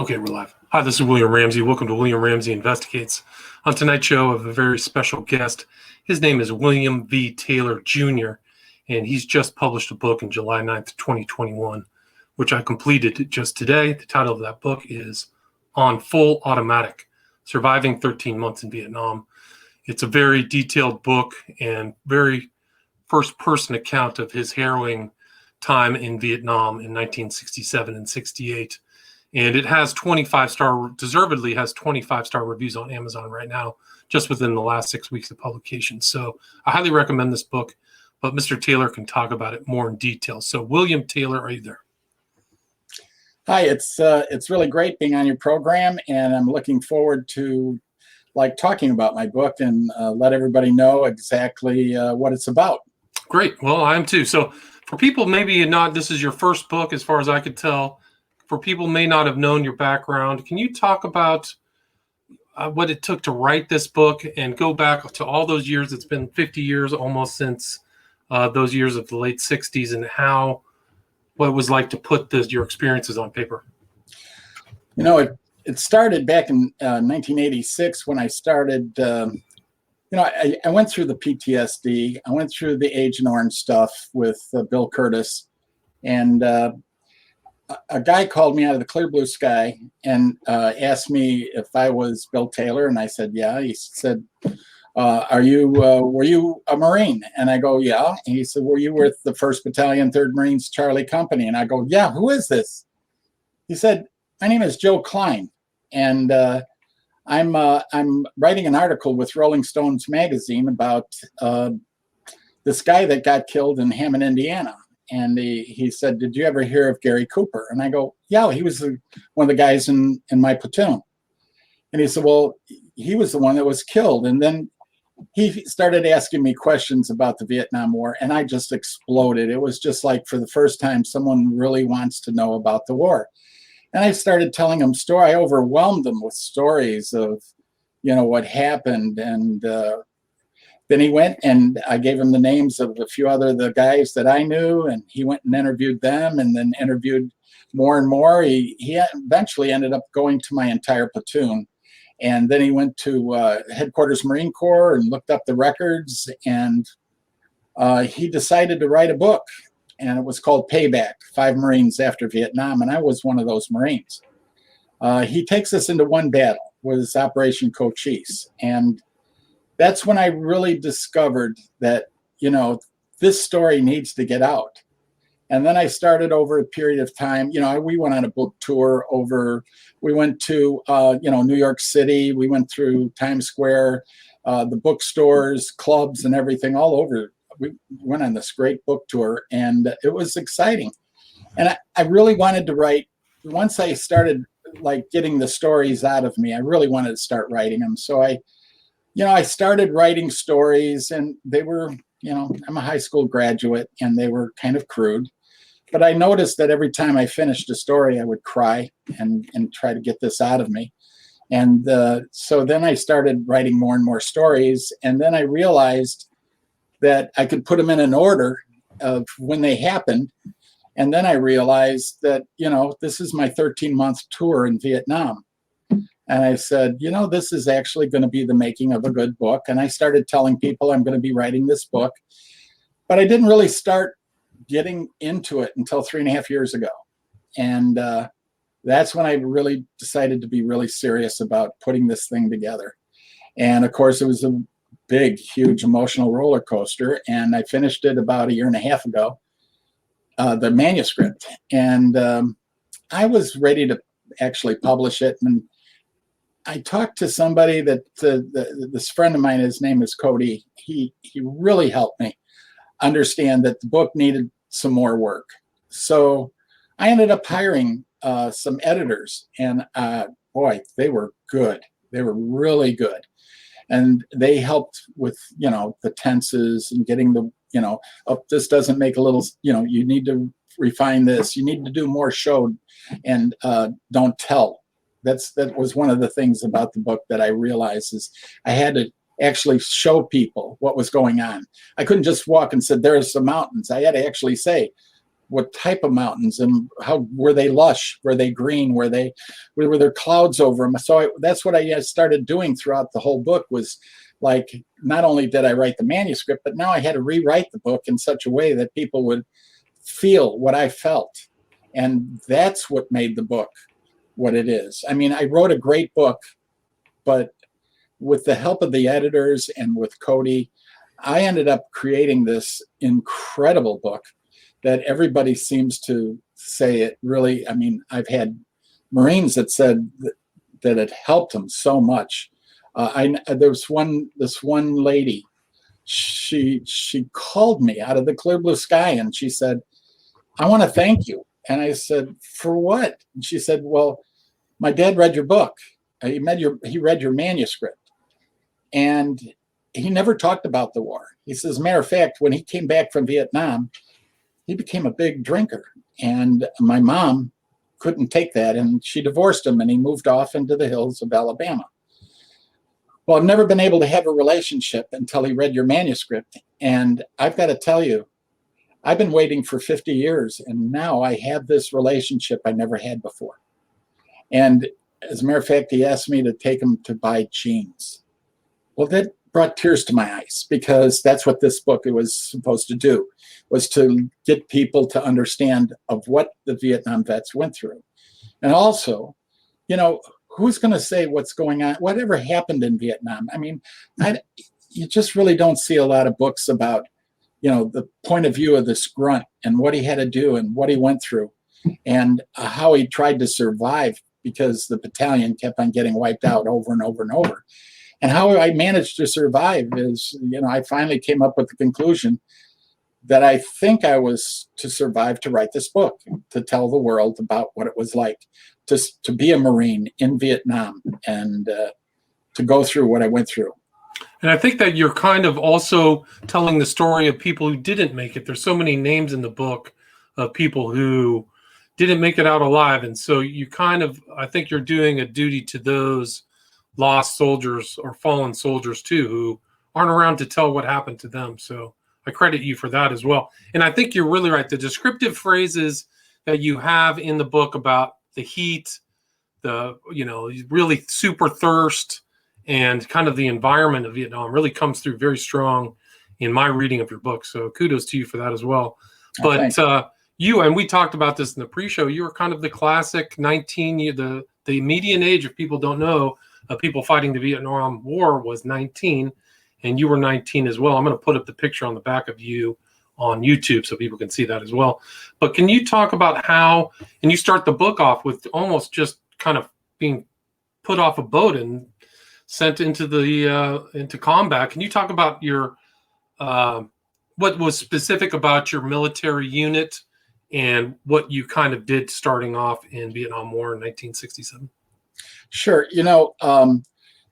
Okay, we're live. Hi, this is William Ramsey. Welcome to William Ramsey Investigates. On tonight's show, I have a very special guest. His name is William V. Taylor Jr., and he's just published a book in July 9th, 2021, which I completed just today. The title of that book is On Full Automatic, Surviving 13 Months in Vietnam. It's a very detailed book and very first-person account of his harrowing time in Vietnam in 1967 and 68. And it has deservedly has 25-star reviews on Amazon right now, just within the last 6 weeks of publication. So I highly recommend this book, but Mr. Taylor can talk about it more in detail. So William Taylor, are you there? Hi, it's really great being on your program, and I'm looking forward to talking about my book and let everybody know exactly what it's about. Great. Well, I am too. So for people maybe not, this is your first book as far as I could tell. For people may not have known your background, can you talk about what it took to write this book and go back to all those years? It's been 50 years almost since those years of the late 60s, and what it was like to put your experiences on paper. You know, it started back in 1986 when I started. I went through the PTSD. I went through the Agent Orange stuff with Bill Curtis, and a guy called me out of the clear blue sky and asked me if I was Bill Taylor, and I said, yeah. He said, were you a Marine? And I go, yeah. And he said, were you with the 1st Battalion, 3rd Marines, Charlie Company? And I go, yeah, who is this? He said, my name is Joe Klein, and I'm writing an article with Rolling Stones magazine about this guy that got killed in Hammond, Indiana. And he said, did you ever hear of Gary Cooper? And I go, yeah, he was one of the guys in my platoon. And he said, well, he was the one that was killed. And then he started asking me questions about the Vietnam War, and I just exploded. It was just like, for the first time, someone really wants to know about the war. And I started telling him stories. I overwhelmed him with stories of, what happened. And then he went, and I gave him the names of a few the guys that I knew, and he went and interviewed them, and then interviewed more and more. He eventually ended up going to my entire platoon. And then he went to Headquarters Marine Corps and looked up the records, and he decided to write a book. And it was called Payback, 5 Marines After Vietnam, and I was one of those Marines. He takes us into one battle, was Operation Cochise. And that's when I really discovered that, this story needs to get out. And then I started over a period of time, we went on a book tour we went to, New York City. We went through Times Square, the bookstores, clubs, and everything all over. We went on this great book tour, and it was exciting. And I really wanted to write. Once I started getting the stories out of me, I really wanted to start writing them. So I started writing stories, and they were, I'm a high school graduate, and they were kind of crude. But I noticed that every time I finished a story, I would cry and try to get this out of me. And so then I started writing more and more stories. And then I realized that I could put them in an order of when they happened. And then I realized that, this is my 13-month tour in Vietnam. And I said, this is actually going to be the making of a good book. And I started telling people I'm going to be writing this book. But I didn't really start getting into it until 3.5 years ago. And that's when I really decided to be really serious about putting this thing together. And of course, it was a big, huge emotional roller coaster. And I finished it about 1.5 years ago, the manuscript. And I was ready to actually publish it. And I talked to somebody that this friend of mine, his name is Cody. He really helped me understand that the book needed some more work. So I ended up hiring some editors, and boy, they were good. They were really good. And they helped with, the tenses and getting the, oh, this doesn't make a little, you need to refine this. You need to do more show and don't tell. That was one of the things about the book that I realized is I had to actually show people what was going on. I couldn't just walk and say, there's the mountains. I had to actually say, what type of mountains, and how were they lush, were they green, were there clouds over them. So that's what I started doing throughout the whole book, was like, not only did I write the manuscript, but now I had to rewrite the book in such a way that people would feel what I felt. And that's what made the book what it is. I mean, I wrote a great book, but with the help of the editors and with Cody, I ended up creating this incredible book that everybody seems to say it really, I mean, I've had Marines that said that it helped them so much. There was this one lady, she called me out of the clear blue sky and she said, "I want to thank you." And I said, "For what?" And she said, "Well, my dad read your book. He read your manuscript. And he never talked about the war." He says, "As a matter of fact, when he came back from Vietnam, he became a big drinker. And my mom couldn't take that, and she divorced him, and he moved off into the hills of Alabama. Well, I've never been able to have a relationship until he read your manuscript. And I've got to tell you, I've been waiting for 50 years, and now I have this relationship I never had before." And as a matter of fact, he asked me to take him to buy jeans. Well, that brought tears to my eyes, because that's what this book was supposed to do, was to get people to understand of what the Vietnam vets went through. And also, who's going to say what's going on, whatever happened in Vietnam? I mean, you just really don't see a lot of books about, the point of view of this grunt and what he had to do and what he went through, and how he tried to survive because the battalion kept on getting wiped out over and over and over. And how I managed to survive is, I finally came up with the conclusion that I think I was to survive to write this book, to tell the world about what it was like to be a Marine in Vietnam, and to go through what I went through. And I think that you're kind of also telling the story of people who didn't make it. There's so many names in the book of people who didn't make it out alive. And so you I think you're doing a duty to those lost soldiers or fallen soldiers too, who aren't around to tell what happened to them. So I credit you for that as well. And I think you're really right. The descriptive phrases that you have in the book about the heat, the, really super thirst, and kind of the environment of Vietnam really comes through very strong in my reading of your book. So kudos to you for that as well. But and we talked about this in the pre-show, you were kind of the classic 19, the median age, if people don't know, of people fighting the Vietnam War was 19, and you were 19 as well. I'm going to put up the picture on the back of you on YouTube so people can see that as well. But can you talk about how, and you start the book off with almost just kind of being put off a boat and sent into into combat. Can you talk about your what was specific about your military unit and what you kind of did starting off in Vietnam War in 1967? Sure.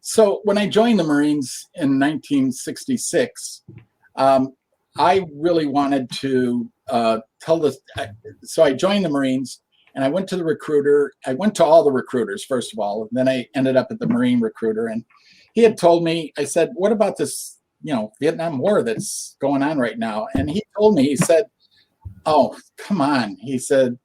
So when I joined the Marines in 1966, I really wanted to tell this. So I joined the Marines, and I went to the recruiter. I went to all the recruiters, first of all, and then I ended up at the Marine recruiter. And he had told me, I said, "What about this, Vietnam War that's going on right now?" And he told me, he said, "Oh, come on." He said,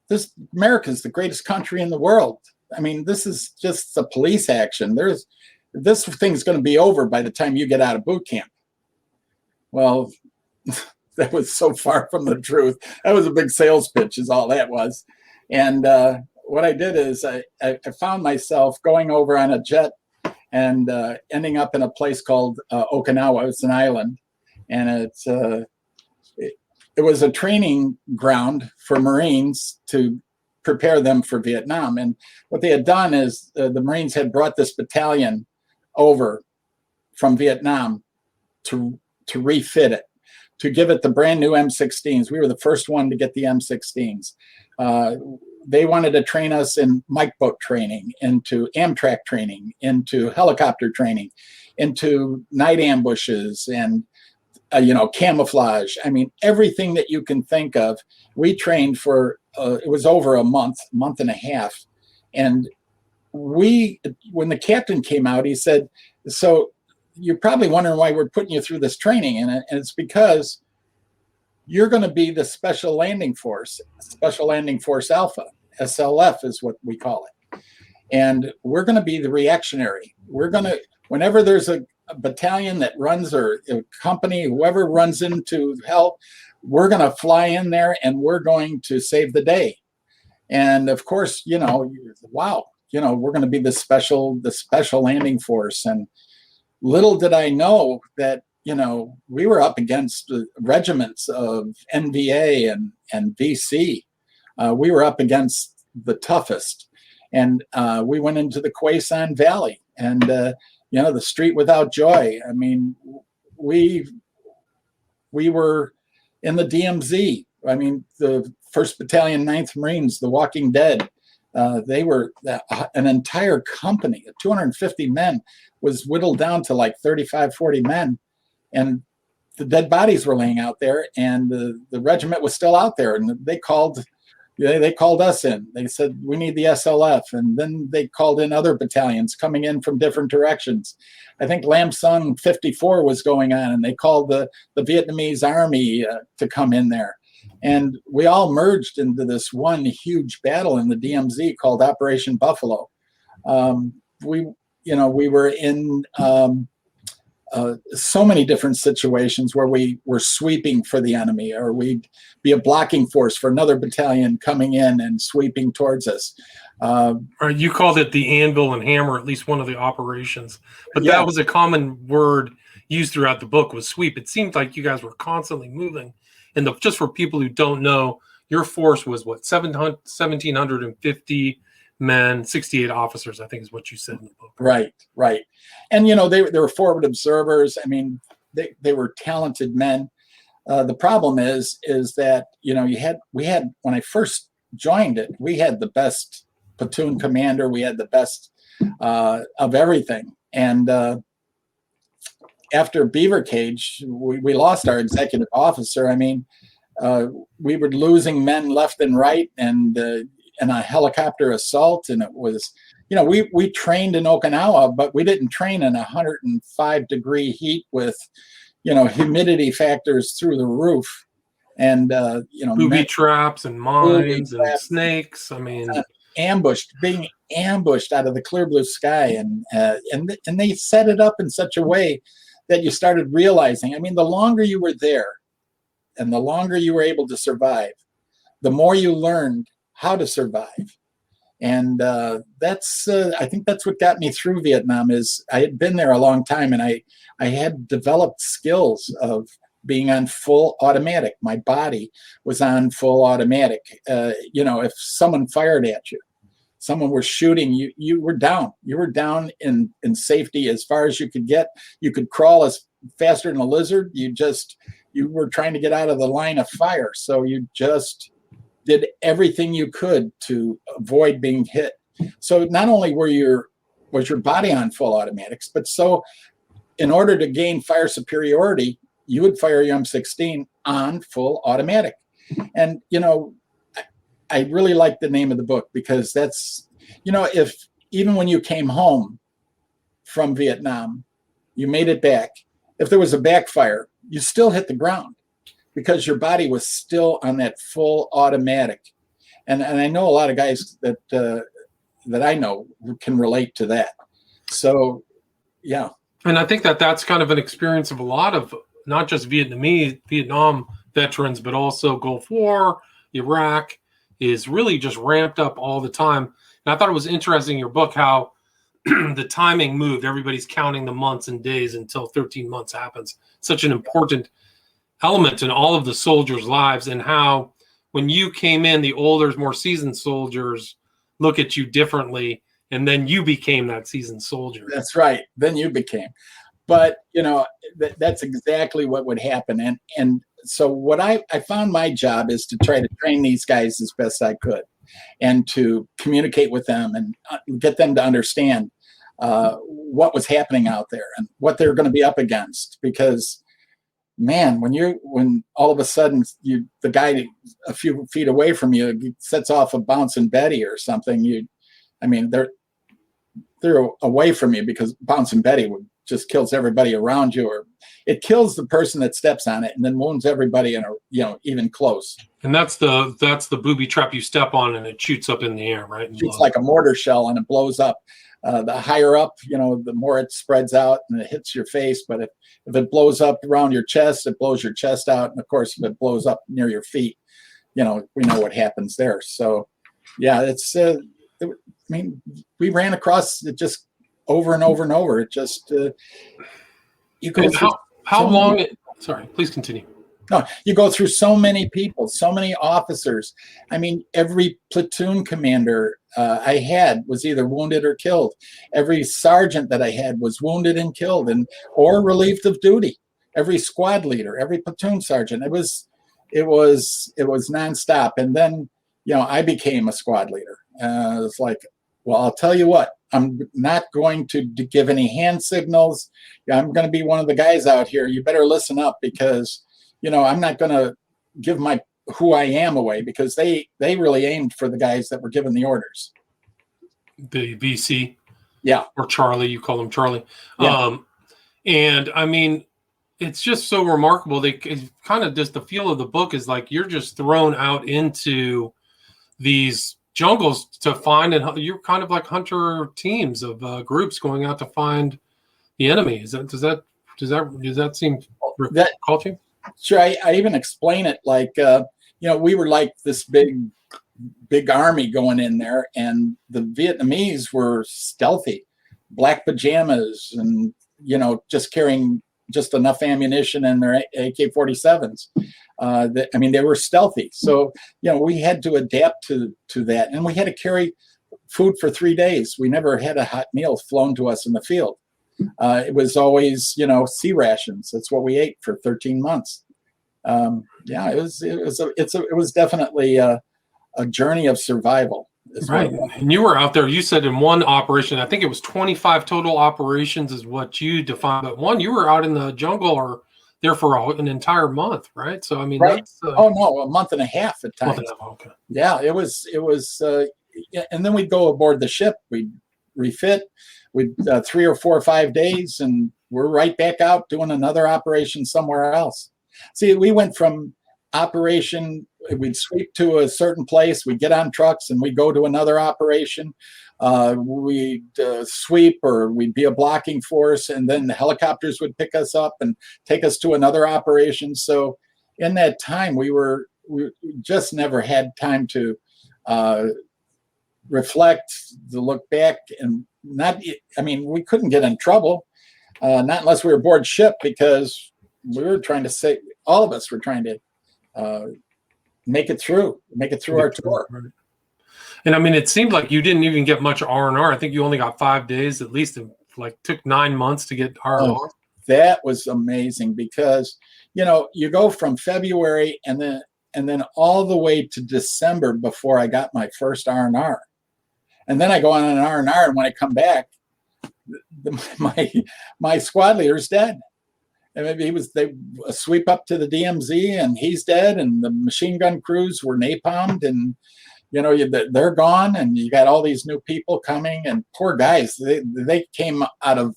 "This America's the greatest country in the world. I mean, this is just a police action. This thing's going to be over by the time you get out of boot camp." Well, that was so far from the truth. That was a big sales pitch, is all that was. And what I did is I found myself going over on a jet and ending up in a place called Okinawa. It's an island, and it was a training ground for Marines to prepare them for Vietnam. And what they had done is the Marines had brought this battalion over from Vietnam to refit it, to give it the brand new M16s. We were the first one to get the M16s. They wanted to train us in Mike boat training, into Amtrak training, into helicopter training, into night ambushes, and camouflage. I mean, everything that you can think of. We trained for it was over a month and a half. And when the captain came out, he said, "So you're probably wondering why we're putting you through this training." And it's because you're going to be the Special Landing Force Alpha. SLF is what we call it. And we're going to be the reactionary. We're going to, whenever there's a battalion that runs, or a company, whoever runs into help, we're going to fly in there and we're going to save the day. And of course, wow, we're going to be the special landing force. And little did I know that, we were up against regiments of NVA and VC. We were up against the toughest. And we went into the Quezon Valley and, the street without joy. I mean, we were in the DMZ. I mean, the 1st Battalion, 9th Marines, the Walking Dead, they were an entire company of 250 men was whittled down to like 35, 40 men. And the dead bodies were laying out there, and the regiment was still out there. And they called us in. They said, we need the SLF. And then they called in other battalions coming in from different directions. I think Lam Sung 54 was going on, and they called the Vietnamese army to come in there. And we all merged into this one huge battle in the DMZ called Operation Buffalo. We were in so many different situations where we were sweeping for the enemy, or we'd be a blocking force for another battalion coming in and sweeping towards us. You called it the anvil and hammer, at least one of the operations. But Yeah. that was a common word used throughout the book, was sweep. It seemed like you guys were constantly moving. And just for people who don't know, your force was what, 1,750 men, 68 officers, I think is what you said in the book. Right. And, they were forward observers. I mean, they were talented men. The problem is that, we had, when I first joined it, we had the best platoon commander. We had the best of everything. And after Beaver Cage, we lost our executive officer. I mean, we were losing men left and right, and a helicopter assault. And it was, we trained in Okinawa, but we didn't train in 105-degree heat with, humidity factors through the roof. And, booby traps and mines and snakes. I mean, being ambushed out of the clear blue sky. And they set it up in such a way that you started realizing, I mean, the longer you were there and the longer you were able to survive, the more you learned how to survive. And I think that's what got me through Vietnam. Is I had been there a long time, and I had developed skills of being on full automatic. My body was on full automatic. If someone fired at you, someone were shooting, you were down. You were down in safety as far as you could get. You could crawl as faster than a lizard. You were trying to get out of the line of fire. So you just did everything you could to avoid being hit. So not only was your body on full automatics, but so in order to gain fire superiority, you would fire your M16 on full automatic. And, I really like the name of the book, because that's, if even when you came home from Vietnam, you made it back, if there was a backfire, you still hit the ground because your body was still on that full automatic. And I know a lot of guys that I know can relate to that. So, yeah. And I think that's kind of an experience of a lot of not just Vietnam veterans, but also Gulf War, Iraq, is really just ramped up all the time. And I thought it was interesting in your book how the timing moved. Everybody's counting the months and days until 13 months happens. Such an important element in all of the soldiers' lives, and how when you came in, the older, more seasoned soldiers look at you differently, and then you became that seasoned soldier. That's right. Then you became. But, that's exactly what would happen. And so what I found my job is to try to train these guys as best I could, and to communicate with them and get them to understand what was happening out there and what they're going to be up against. Because, man, when all of a sudden the guy a few feet away from you sets off a bouncing Betty or something, they're away from you, because bouncing Betty would just kills everybody around you, or it kills the person that steps on it and then wounds everybody in even close. And that's the booby trap you step on, and it shoots up in the air, right? It's like a mortar shell, and it blows up. The higher up, the more it spreads out and it hits your face. But if it blows up around your chest, it blows your chest out. And of course, if it blows up near your feet, we know what happens there. So, yeah, it's. We ran across it just over and over and over. It just you go. How long? Sorry, please continue. No, you go through so many people, so many officers. I mean, every platoon commander I had was either wounded or killed. Every sergeant that I had was wounded and killed, or relieved of duty. Every squad leader, every platoon sergeant. It was nonstop. And then, I became a squad leader. It's like, well, I'll tell you what. I'm not going to give any hand signals. I'm going to be one of the guys out here. You better listen up, because I'm not going to give who I am away, because they really aimed for the guys that were given the orders. The VC, yeah, or Charlie. You call him Charlie. Yeah. And I mean, it's just so remarkable. It's kind of just the feel of the book is like you're just thrown out into these jungles to find, and you're kind of like hunter teams of groups going out to find the enemy. Does that seem called you? Sure. I even explain it like, we were like this big army going in there, and the Vietnamese were stealthy, black pajamas, and, just carrying just enough ammunition in their AK-47s. They were stealthy. So, we had to adapt to that, and we had to carry food for 3 days. We never had a hot meal flown to us in the field. It was always, sea rations. That's what we ate for 13 months. It was definitely a journey of survival. Right. And you were out there, you said in one operation, I think it was 25 total operations is what you defined, but you were out in the jungle or there for an entire month, right? So, I mean, right. That's, a month and a half at times. Okay. Yeah, it was, and then we'd go aboard the ship, we'd refit, we'd 3 or 4 or 5 days, and we're right back out doing another operation somewhere else. See, we went from operation, we'd sweep to a certain place, we'd get on trucks and we'd go to another operation. We'd sweep, or we'd be a blocking force, and then the helicopters would pick us up and take us to another operation. So in that time, we just never had time to reflect, to look back, and we couldn't get in trouble, not unless we were aboard ship, because we were trying to say, all of us were trying to make it through our tour. Right. And I mean, it seemed like you didn't even get much R&R. I think you only got 5 days, at least. It took 9 months to get R&R. Oh, that was amazing, because you go from February and then all the way to December before I got my first R&R, and then I go on an R&R, and when I come back, my squad leader's dead. And maybe they sweep up to the DMZ, and he's dead, and the machine gun crews were napalmed, and they're gone, and you got all these new people coming, and poor guys, they came out of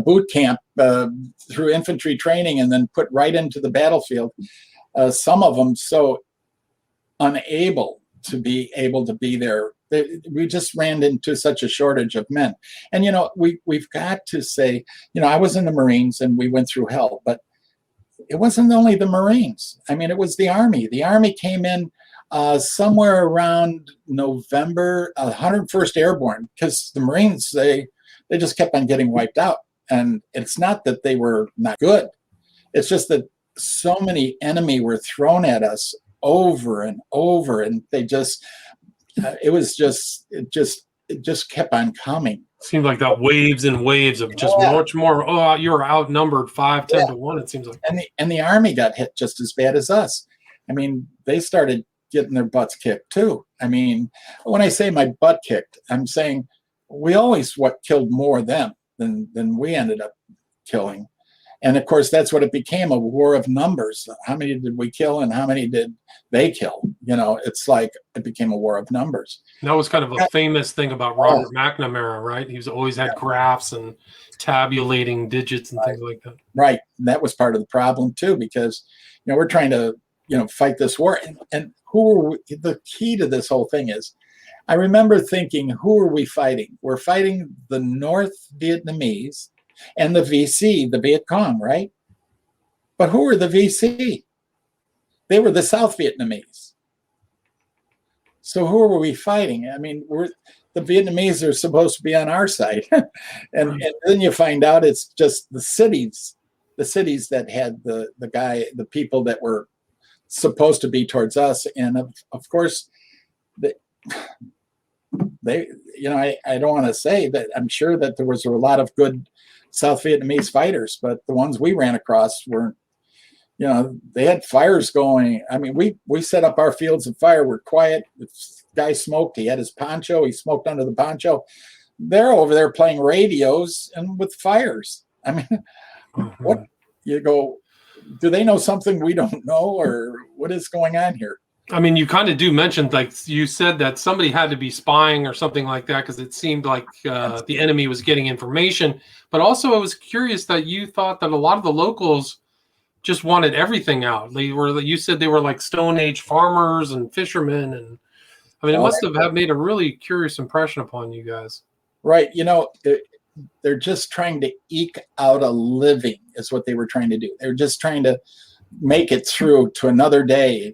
boot camp through infantry training, and then put right into the battlefield. Some of them so unable to be there. We just ran into such a shortage of men. And, we've got to say, I was in the Marines and we went through hell, but it wasn't only the Marines. I mean, it was the Army. The Army came in somewhere around November, 101st Airborne, because the Marines, they just kept on getting wiped out. And it's not that they were not good. It's just that so many enemy were thrown at us over and over, and they just... it just kept on coming. Seemed like that waves and waves of just much more. Oh, you're outnumbered 5-10 to 1. It seems like. And the Army got hit just as bad as us. I mean, they started getting their butts kicked too. I mean, when I say my butt kicked, I'm saying we always killed more them than we ended up killing. And of course, that's what it became, a war of numbers. How many did we kill and how many did they kill? It's like it became a war of numbers. That was kind of a famous thing about Robert McNamara, right? He's always had graphs and tabulating digits and things like that. Right. And that was part of the problem too, because, we're trying to, fight this war. And the key to this whole thing is, I remember thinking, who are we fighting? We're fighting the North Vietnamese and the VC, the Viet Cong, right? But who are the VC? They were the South Vietnamese. So who are we fighting? I mean, the Vietnamese are supposed to be on our side. and then you find out it's just the cities that had the people that were supposed to be towards us. And of course, I don't want to say that I'm sure that there was a lot of good South Vietnamese fighters, but the ones we ran across weren't, they had fires going. I mean, we set up our fields of fire. We're quiet. This guy smoked. He had his poncho. He smoked under the poncho. They're over there playing radios and with fires. I mean, what you go, do they know something we don't know, or what is going on here? I mean, you kind of do mention, like you said, that somebody had to be spying or something like that, because it seemed like the enemy was getting information. But also I was curious that you thought that a lot of the locals just wanted everything out. You said they were like Stone Age farmers and fishermen. And I mean, it must have made a really curious impression upon you guys. Right. They're just trying to eke out a living is what they were trying to do. They're just trying to make it through to another day,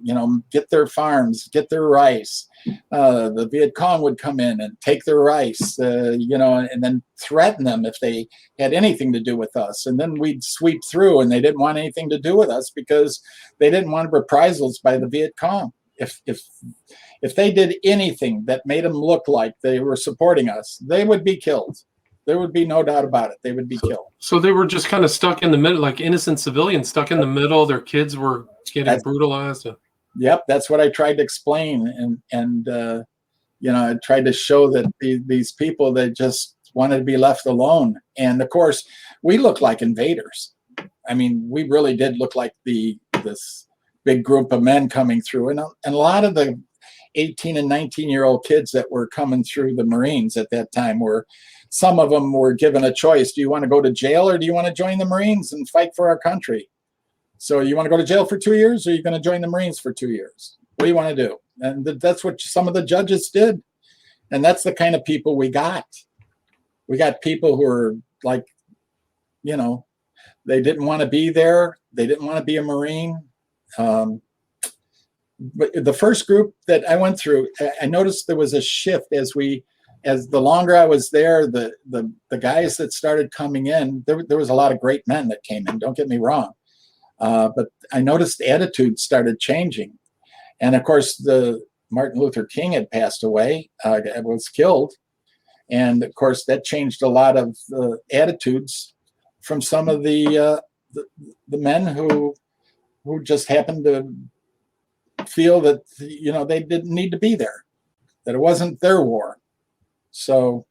get their farms, get their rice. The Viet Cong would come in and take their rice, and then threaten them if they had anything to do with us. And then we'd sweep through, and they didn't want anything to do with us because they didn't want reprisals by the Viet Cong. If they did anything that made them look like they were supporting us, they would be killed. There would be no doubt about it. They would be killed. So they were just kind of stuck in the middle, like innocent civilians stuck in the middle. Their kids were getting brutalized. Yep, that's what I tried to explain, and I tried to show that these people, they just wanted to be left alone. And of course, we looked like invaders. I mean, we really did look like this big group of men coming through, and a lot of the 18 and 19-year-old kids that were coming through the Marines at that time some of them were given a choice. Do you want to go to jail, or do you want to join the Marines and fight for our country? So you want to go to jail for 2 years, or are you going to join the Marines for 2 years? What do you want to do? And that's what some of the judges did. And that's the kind of people we got. We got people who are like, they didn't want to be there. They didn't want to be a Marine. But the first group that I went through, I noticed there was a shift as the longer I was there, the guys that started coming in, there was a lot of great men that came in, don't get me wrong. But I noticed attitudes started changing. And of course, the Martin Luther King had passed away, was killed. And of course, that changed a lot of attitudes from some of the men who just happened to feel that, they didn't need to be there, that it wasn't their war. So,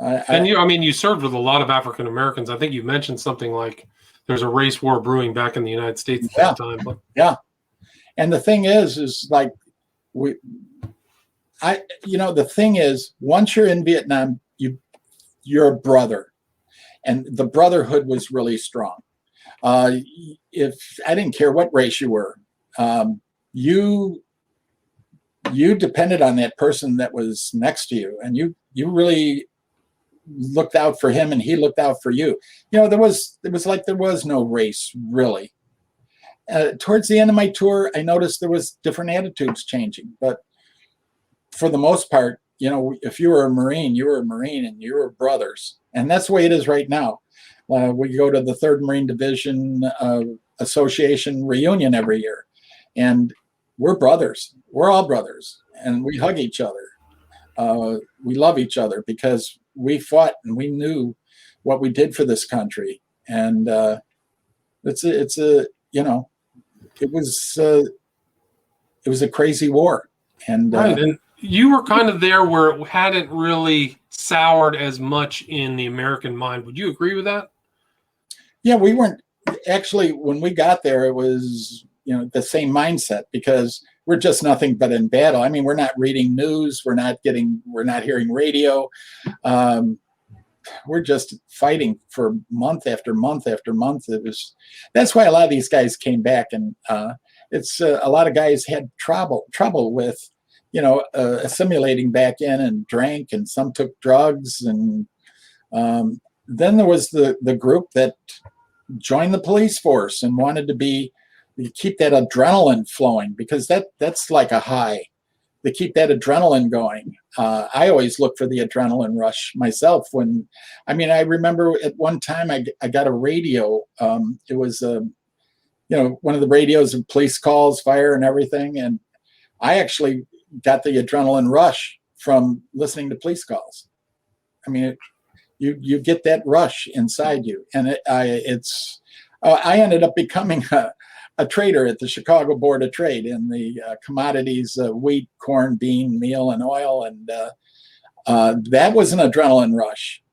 you served with a lot of African Americans. I think you mentioned something like there's a race war brewing back in the United States at that time. But. Yeah, and the thing is like the thing is, once you're in Vietnam, you're a brother, and the brotherhood was really strong. If I didn't care what race you were, you depended on that person that was next to you, and you really looked out for him, and he looked out for you. It was like there was no race really. Towards the end of my tour, I noticed there was different attitudes changing, but for the most part, if you were a Marine, and you were brothers, and that's the way it is right now. We go to the 3rd Marine Division Association reunion every year, and we're brothers. We're all brothers, and we hug each other. We love each other because we fought and we knew what we did for this country. And it was a crazy war. And, right. And you were kind of there where it hadn't really soured as much in the American mind. Would you agree with that? Yeah, we weren't actually when we got there. It was the same mindset because we're just nothing but in battle. I mean, we're not reading news. We're not hearing radio. Um, we're just fighting for month after month after month. That's why a lot of these guys came back, and it's a lot of guys had trouble with assimilating back in and drank, and some took drugs, and then there was the group that joined the police force and wanted to keep that adrenaline flowing because that's like a high. They keep that adrenaline going. I always look for the adrenaline rush myself. I remember at one time I got a radio. It was one of the radios of police calls, fire, and everything. And I actually got the adrenaline rush from listening to police calls. I mean, you get that rush inside you, and I ended up becoming a trader at the Chicago Board of Trade in the commodities, wheat, corn, bean, meal, and oil, and that was an adrenaline rush.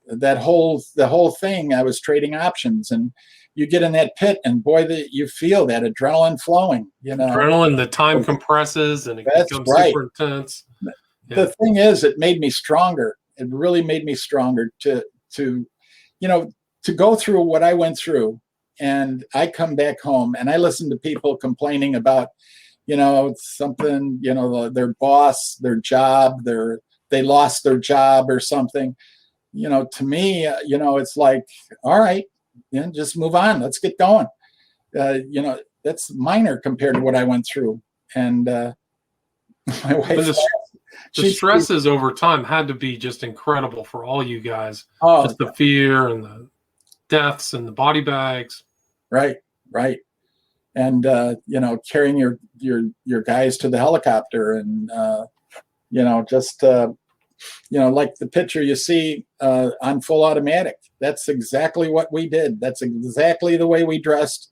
The whole thing. I was trading options, and you get in that pit, and boy, you feel that adrenaline flowing. Adrenaline, the time compresses, and it becomes super intense. Yeah. The thing is, it made me stronger. It really made me stronger to go through what I went through. And I come back home and I listen to people complaining about, something, their boss, their job, they lost their job or something. To me, it's like, all right, just move on. Let's get going. That's minor compared to what I went through. And my wife. The stresses over time had to be just incredible for all you guys. Just the fear and the deaths and the body bags. Right. And carrying your guys to the helicopter, and like the picture you see on full automatic. That's exactly what we did. That's exactly the way we dressed.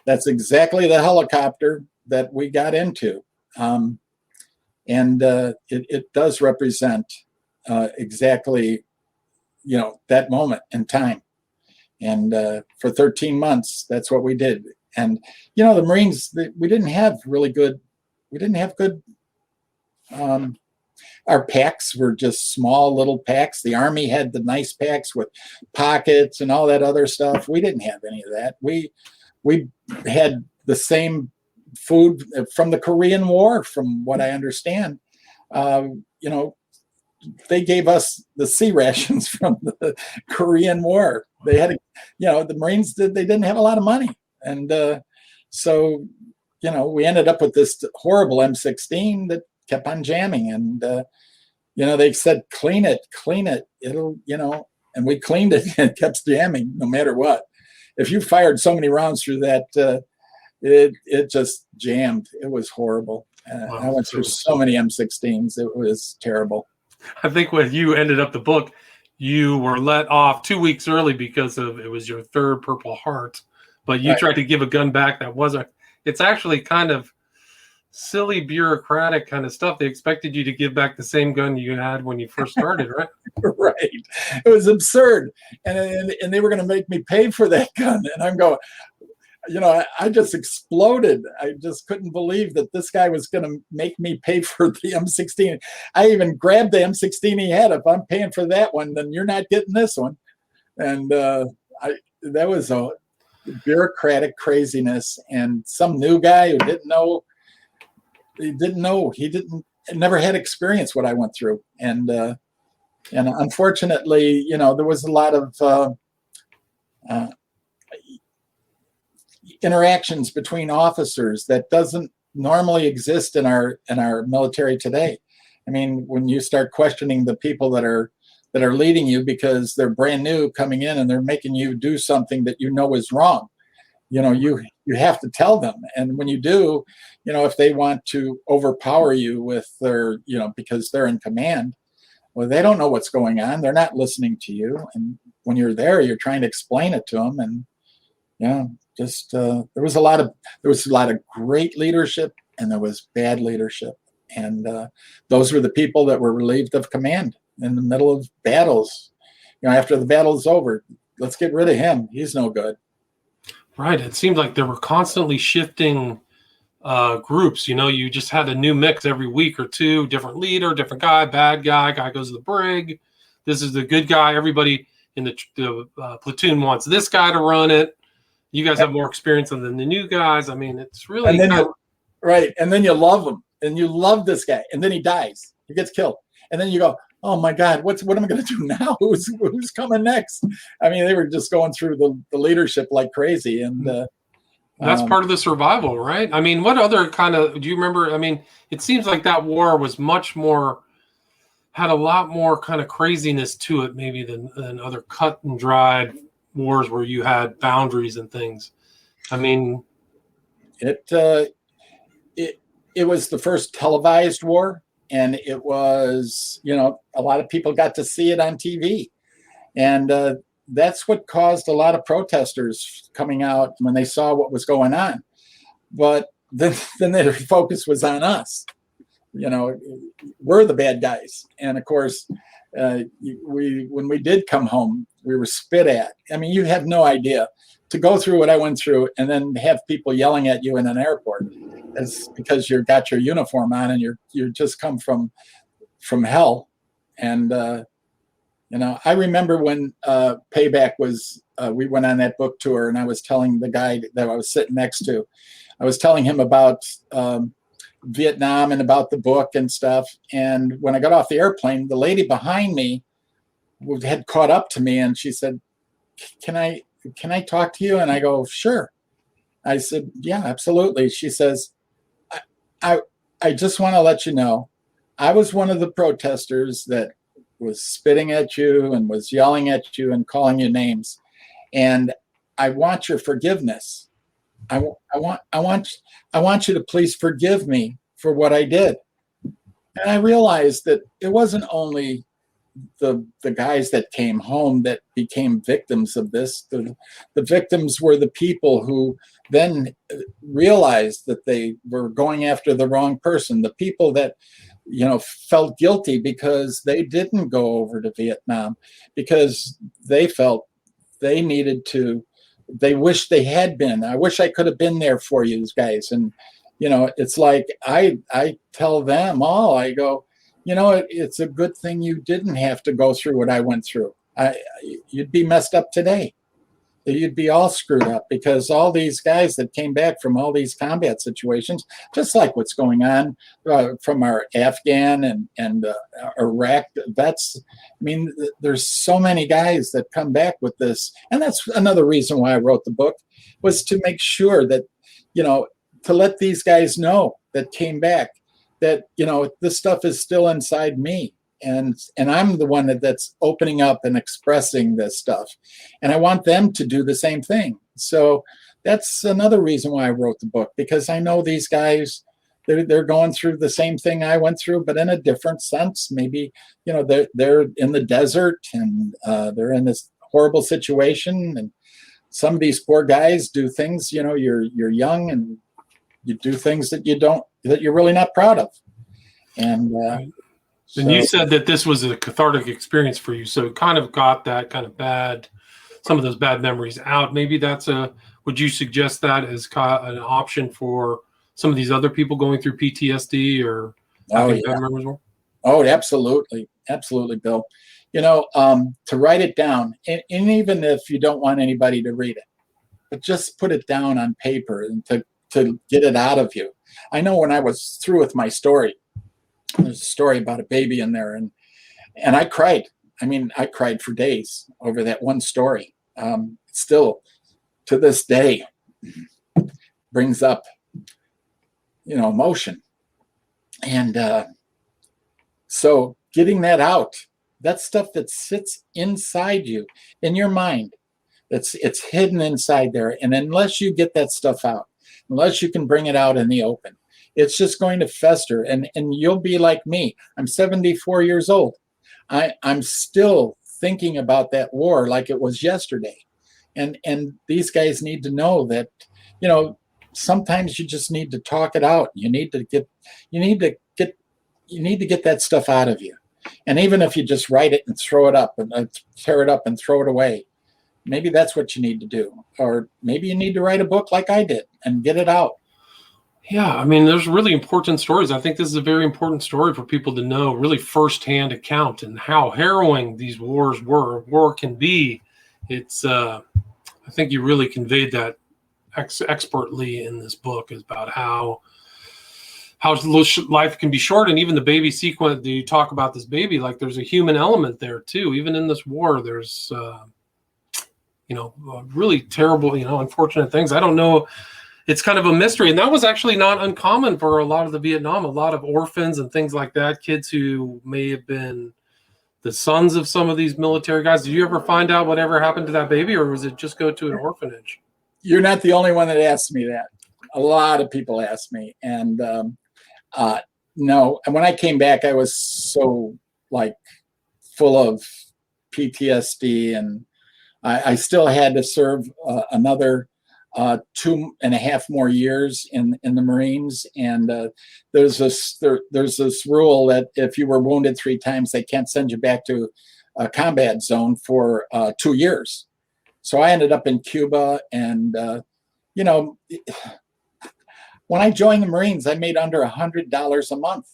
That's exactly the helicopter that we got into. And it does represent exactly, that moment in time. And for 13 months, that's what we did. And, the Marines, we didn't have good, our packs were just small little packs. The Army had the nice packs with pockets and all that other stuff. We didn't have any of that. We had the same food from the Korean War, from what I understand. They gave us the sea rations from the Korean War. They had, the Marines they didn't have a lot of money, and so we ended up with this horrible M16 that kept on jamming, and they said clean it, it'll and we cleaned it and it kept jamming no matter what. If you fired so many rounds through that. It just jammed. It was horrible. Wow. I went through so many M16s. It was terrible. I think when you ended up the book, you were let off 2 weeks early because it was your third Purple Heart, but you tried to give a gun back that wasn't. It's actually kind of silly, bureaucratic kind of stuff. They expected you to give back the same gun you had when you first started, right? Right. It was absurd, and they were going to make me pay for that gun, and I'm going. I just exploded. I just couldn't believe that this guy was going to make me pay for the M16. I even grabbed the M16 he had. If I'm paying for that one, then you're not getting this one. And that was a bureaucratic craziness. And some new guy who never had experience what I went through. And unfortunately, there was a lot of interactions between officers that doesn't normally exist in our military today. I mean, when you start questioning the people that are leading you because they're brand new coming in and they're making you do something that is wrong, you have to tell them. And when you do, if they want to overpower you with their, because they're in command, well, they don't know what's going on. They're not listening to you. And when you're there, you're trying to explain it to them. And there was a lot of great leadership, and there was bad leadership, and those were the people that were relieved of command in the middle of battles. After the battle's over, let's get rid of him. He's no good. Right. It seemed like there were constantly shifting groups. You just had a new mix every week or two, different leader, different guy, bad guy goes to the brig. This is the good guy. Everybody in the platoon wants this guy to run it. You guys have more experience than the new guys. I mean, it's really and then right. And then you love him, and you love this guy, and then he dies. He gets killed, and then you go, oh my God, what am I going to do now? Who's coming next? I mean, they were just going through the leadership like crazy, and that's part of the survival, right? I mean, what other do you remember? I mean, it seems like that war was had a lot more kind of craziness to it, maybe than other cut and dried wars where you had boundaries and things. I mean, it was the first televised war, and it was, a lot of people got to see it on TV, and that's what caused a lot of protesters coming out when they saw what was going on. But then their focus was on us. We're the bad guys. And of course, when we did come home, we were spit at. I mean, you have no idea. To go through what I went through and then have people yelling at you in an airport is because you've got your uniform on and you're just come from hell. And I remember when Payback was, we went on that book tour, and I was telling the guy that I was sitting next to, I was telling him about Vietnam and about the book and stuff. And when I got off the airplane, the lady behind me had caught up to me, and she said, can I talk to you? And I go, sure. I said, yeah, absolutely. She says, I just want to let you know, I was one of the protesters that was spitting at you and was yelling at you and calling you names. And I want your forgiveness. I want you to please forgive me for what I did. And I realized that it wasn't only the guys that came home that became victims of this. The victims were the people who then realized that they were going after the wrong person. The people that felt guilty because they didn't go over to Vietnam, because they felt they needed to. They wished they had been. I wish I could have been there for you guys. And it's like I tell them all. I go, it's a good thing you didn't have to go through what I went through. You'd be messed up today. You'd be all screwed up, because all these guys that came back from all these combat situations, just like what's going on from our Afghan and Iraq vets. I mean, there's so many guys that come back with this. And that's another reason why I wrote the book, was to make sure that, to let these guys know that came back that, this stuff is still inside me. And I'm the one that's opening up and expressing this stuff. And I want them to do the same thing. So that's another reason why I wrote the book, because I know these guys, they're going through the same thing I went through, but in a different sense. Maybe, they're in the desert and they're in this horrible situation. And some of these poor guys do things, you're young and you do things that you're really not proud of. And and you said that this was a cathartic experience for you, so it kind of got that kind of some of those bad memories out. Maybe would you suggest that as an option for some of these other people going through PTSD or having bad memories? Oh, absolutely. Absolutely, Bill. To write it down, and even if you don't want anybody to read it, but just put it down on paper and to get it out of you. I know when I was through with my story, there's a story about a baby in there, and I cried. I mean, I cried for days over that one story. Still, to this day, brings up, emotion. And so getting that out, that stuff that sits inside you, in your mind, it's hidden inside there. And unless you get that stuff out, unless you can bring it out in the open, it's just going to fester, and you'll be like me. I'm 74 years old. I'm still thinking about that war like it was yesterday. And these guys need to know that, sometimes you just need to talk it out. You need to get that stuff out of you. And even if you just write it and throw it up and tear it up and throw it away, maybe that's what you need to do. Or maybe you need to write a book like I did and get it out. Yeah, I mean, there's really important stories. I think this is a very important story for people to know, really firsthand account and how harrowing these wars were. War can be. It's, I think you really conveyed that expertly in this book, is about how life can be short. And even the baby sequence, you talk about this baby, like there's a human element there too. Even in this war, there's, really terrible, unfortunate things. I don't know. It's kind of a mystery. And that was actually not uncommon for a lot of the Vietnam, a lot of orphans and things like that, kids who may have been the sons of some of these military guys. Did you ever find out whatever happened to that baby, or was it just go to an orphanage? You're not the only one that asked me that. A lot of people asked me. And no, and when I came back, I was so full of PTSD, and I still had to serve another 2.5 more years in the Marines. And there's this rule that if you were wounded 3 times, they can't send you back to a combat zone for 2 years. So I ended up in Cuba, and when I joined the Marines, I made under $100 a month.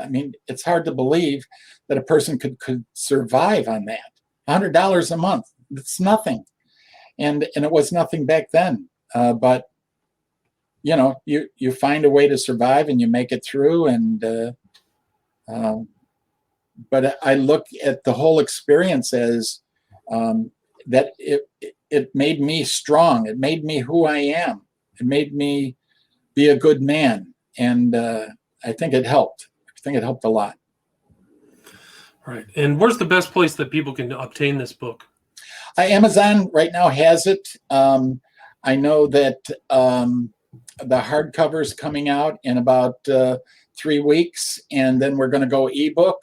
I mean, it's hard to believe that a person could survive on that. $100 a month. It's nothing. And it was nothing back then. But you find a way to survive and you make it through. And but I look at the whole experience as that it made me strong. It made me who I am. It made me be a good man. And I think it helped. I think it helped a lot. Right. And where's the best place that people can obtain this book? Amazon right now has it. I know that the hardcover is coming out in about 3 weeks, and then we're going to go ebook.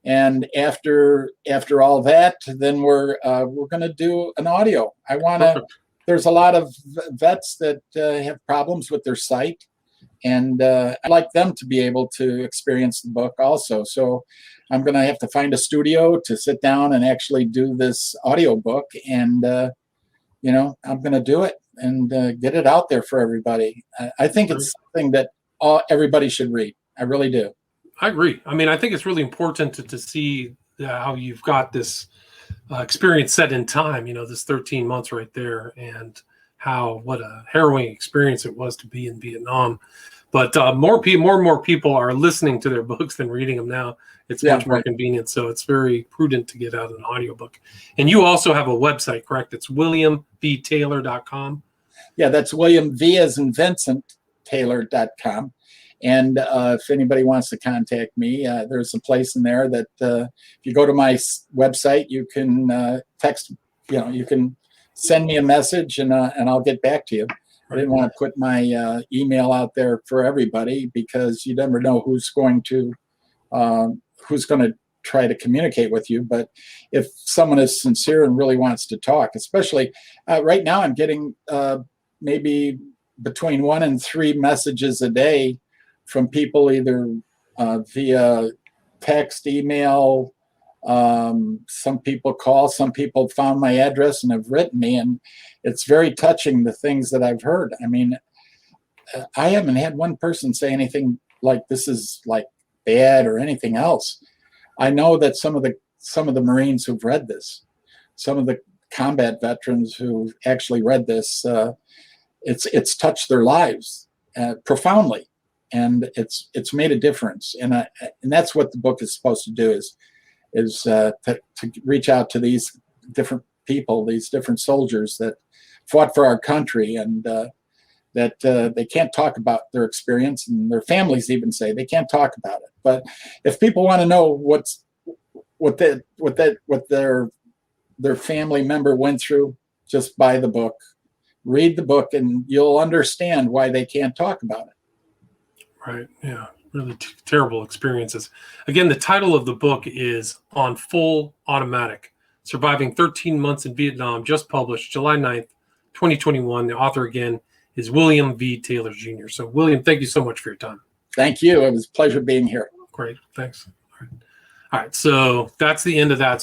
And after all that, then we're going to do an audio. I want to. There's a lot of vets that have problems with their sight, and I'd like them to be able to experience the book also. So I'm going to have to find a studio to sit down and actually do this audio book, and I'm going to do it and get it out there for everybody. I think it's something that everybody should read. I really do. I agree. I mean, I think it's really important to see how you've got this experience set in time, this 13 months right there, and what a harrowing experience it was to be in Vietnam. But more and more people are listening to their books than reading them now. It's much more convenient. So it's very prudent to get out an audiobook. And you also have a website, correct? It's williamvtaylor.com. Yeah, that's William V as in Vincent Taylor.com. And if anybody wants to contact me, there's a place in there that if you go to my website, you can text, you can send me a message and I'll get back to you. I didn't want to put my email out there for everybody because you never know who's going to try to communicate with you. But if someone is sincere and really wants to talk, especially right now, I'm getting maybe between 1 and 3 messages a day from people either via text, email. Some people call, some people found my address and have written me, and it's very touching, the things that I've heard. I mean, I haven't had one person say anything like this is like bad or anything else. I know that some of the Marines who've read this, some of the combat veterans who actually read this, it's touched their lives profoundly, and it's made a difference. And that's what the book is supposed to do, is to reach out to these different people, these different soldiers that fought for our country, and that they can't talk about their experience, and their families even say they can't talk about it. But if people want to know what their family member went through, just buy the book, read the book, and you'll understand why they can't talk about it. Right. Yeah. Really terrible experiences. Again, the title of the book is On Full Automatic: Surviving 13 Months in Vietnam, just published July 9th, 2021. The author, again, is William V. Taylor Jr. So, William, thank you so much for your time. Thank you. It was a pleasure being here. Great. Thanks. All right. So that's the end of that. So